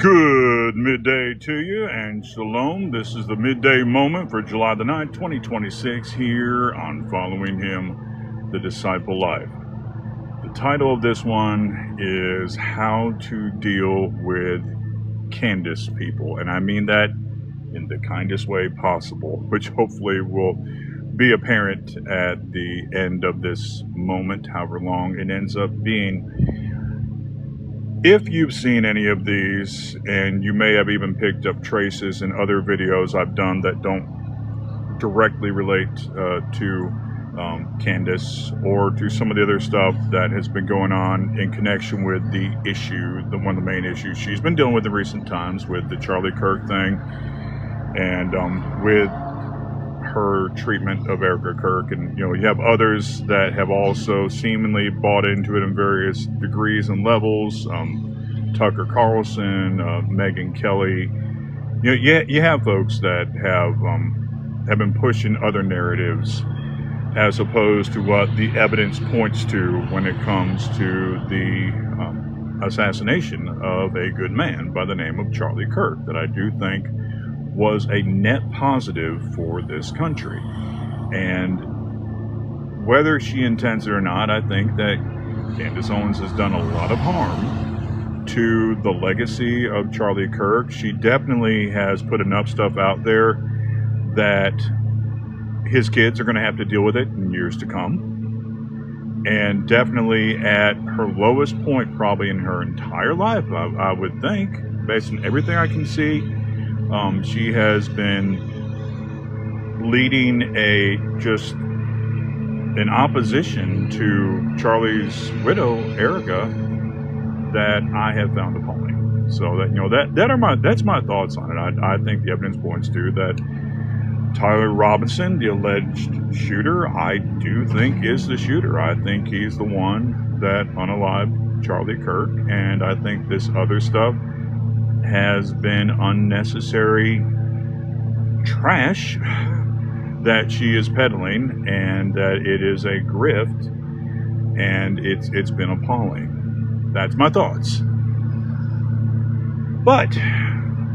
Good midday to you and shalom. This is the midday moment for July the 9th, 2026 here on Following Him, the Disciple Life. The title of this one is How to Deal with Candace-People. And I mean that in the kindest way possible, which hopefully will be apparent at the end of this moment, however long it ends up being. If you've seen any of these, and you may have even picked up traces in other videos I've done that don't directly relate to Candace or to some of the other stuff that has been going on in connection with the issue, one of the main issues she's been dealing with in recent times with the Charlie Kirk thing and with her treatment of Erica Kirk. And you have others that have also seemingly bought into it in various degrees and levels. Tucker Carlson, Megyn Kelly. You have folks that have been pushing other narratives as opposed to what the evidence points to when it comes to the assassination of a good man by the name of Charlie Kirk, that I do think was a net positive for this country. And whether she intends it or not, I think that Candace Owens has done a lot of harm to the legacy of Charlie Kirk. She definitely has put enough stuff out there that his kids are going to have to deal with it in years to come. And definitely at her lowest point probably in her entire life, I would think, based on everything I can see. She has been leading an opposition to Charlie's widow, Erica, that I have found appalling. So that's my thoughts on it. I think the evidence points to that Tyler Robinson, the alleged shooter, I do think is the shooter. I think he's the one that unalived Charlie Kirk, and I think this other stuff has been unnecessary trash that she is peddling, and that it is a grift, and it's been appalling. That's my thoughts. But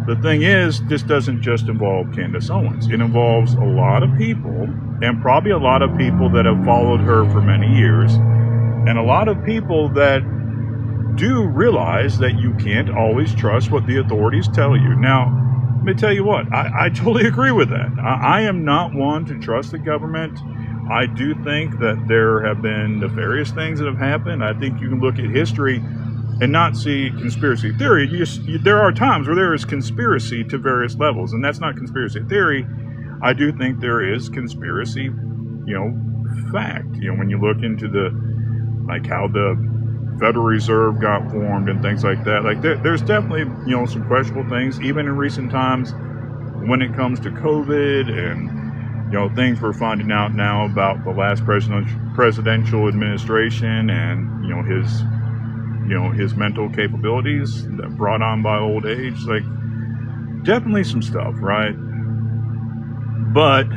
the thing is, this doesn't just involve Candace Owens. It involves a lot of people, and probably a lot of people that have followed her for many years, and a lot of people that do realize that you can't always trust what the authorities tell you. Now, let me tell you what, I totally agree with that. I am not one to trust the government. I do think that there have been nefarious things that have happened. I think you can look at history and not see conspiracy theory. There are times where there is conspiracy to various levels, and that's not conspiracy theory. I do think there is conspiracy, fact. When you look into how the Federal Reserve got formed and things like that. There's definitely, some questionable things, even in recent times when it comes to COVID and, things we're finding out now about the last presidential administration and, his mental capabilities that brought on by old age. Definitely some stuff, right? But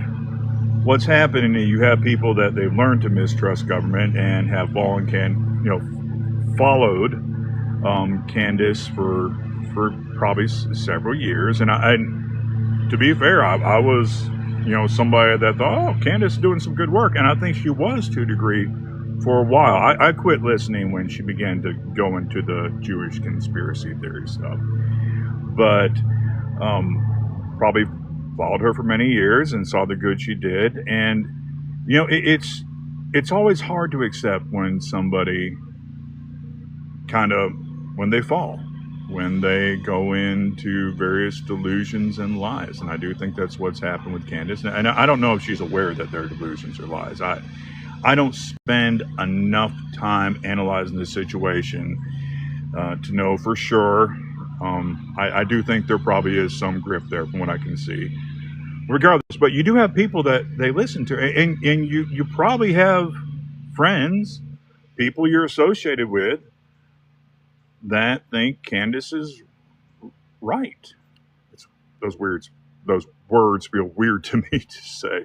what's happening is you have people that they've learned to mistrust government and have followed Candace for probably several years. And I to be fair, I was somebody that thought, Candace is doing some good work, and I think she was to a degree for a while. I quit listening when she began to go into the Jewish conspiracy theory stuff, but probably followed her for many years and saw the good she did. And it's always hard to accept when somebody when they fall, when they go into various delusions and lies. And I do think that's what's happened with Candace. And I don't know if she's aware that they're delusions or lies. I don't spend enough time analyzing the situation to know for sure. I do think there probably is some grift there from what I can see. Regardless, but you do have people that they listen to, and you probably have friends, people you're associated with, that think Candace is right. Those words feel weird to me to say,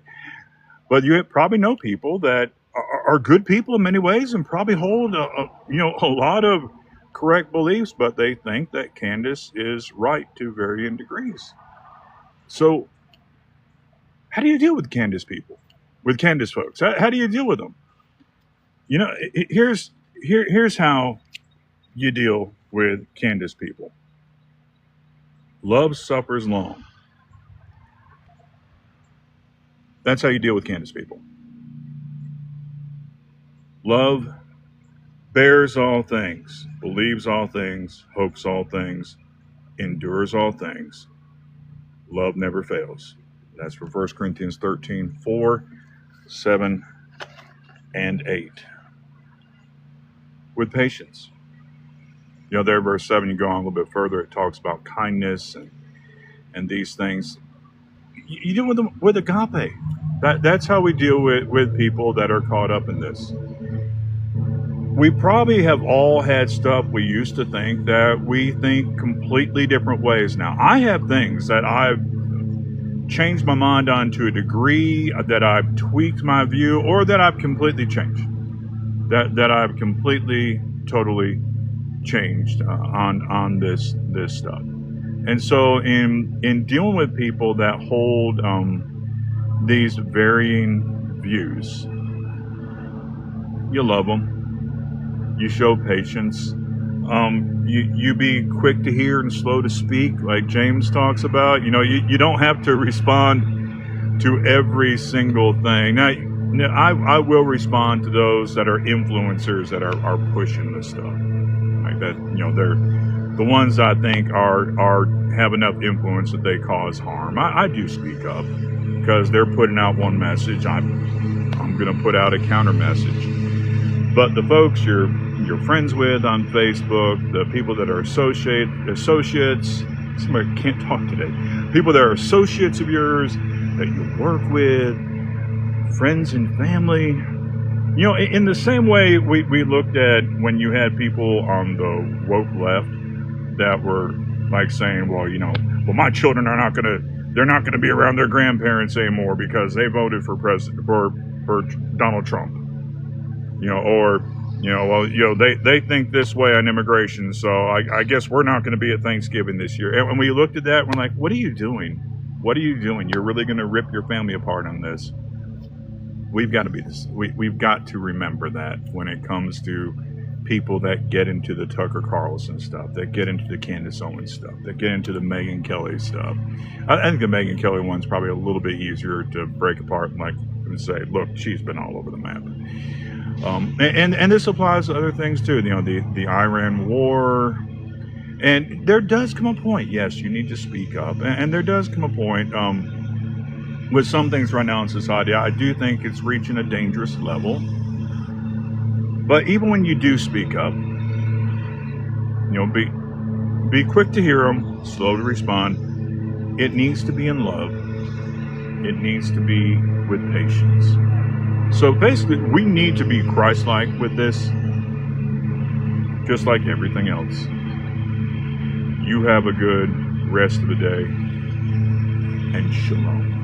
but you probably know people that are good people in many ways and probably hold a lot of correct beliefs, but they think that Candace is right to varying degrees. So, how do you deal with Candace people, with Candace folks? How do you deal with them? You know, here's how you deal with Candace people. Love suffers long. That's how you deal with Candace people. Love bears all things, believes all things, hopes all things, endures all things. Love never fails. That's from 1 Corinthians 13:4, 7, and 8. With patience. You know, there, verse 7, you go on a little bit further, it talks about kindness and these things. You deal with them with agape. That's how we deal with people that are caught up in this. We probably have all had stuff we used to think that we think completely different ways now. I have things that I've changed my mind on to a degree, that I've tweaked my view, or that I've completely changed. That I've completely, totally changed on this stuff. And so in dealing with people that hold these varying views, you love them. You show patience. You be quick to hear and slow to speak, like James talks about. You know, you don't have to respond to every single thing. Now, I will respond to those that are influencers that are pushing this stuff like that. You know, they're the ones I think are have enough influence that they cause harm. I do speak up because they're putting out one message. I'm going to put out a counter message. But the folks you're friends with on Facebook, the people that are associates, somebody can't talk today, people that are associates of yours, that you work with, friends and family. You know, in the same way we looked at when you had people on the woke left that were like saying, well, you know, well, my children they're not gonna be around their grandparents anymore because they voted for Donald Trump. You know, or, you know, well, you know, they think this way on immigration, so I guess we're not going to be at Thanksgiving this year. And when we looked at that, we're like, what are you doing? What are you doing? You're really going to rip your family apart on this. We've got to be this. We've got to remember that when it comes to people that get into the Tucker Carlson stuff, that get into the Candace Owens stuff, that get into the Megyn Kelly stuff. I think the Megyn Kelly one's probably a little bit easier to break apart and like and say, look, she's been all over the map. And this applies to other things too. You know, the Iran war, and there does come a point. Yes, you need to speak up, and there does come a point with some things right now in society. I do think it's reaching a dangerous level. But even when you do speak up, you know, be quick to hear them, slow to respond. It needs to be in love. It needs to be with patience. So basically, we need to be Christ-like with this, just like everything else. You have a good rest of the day, and shalom.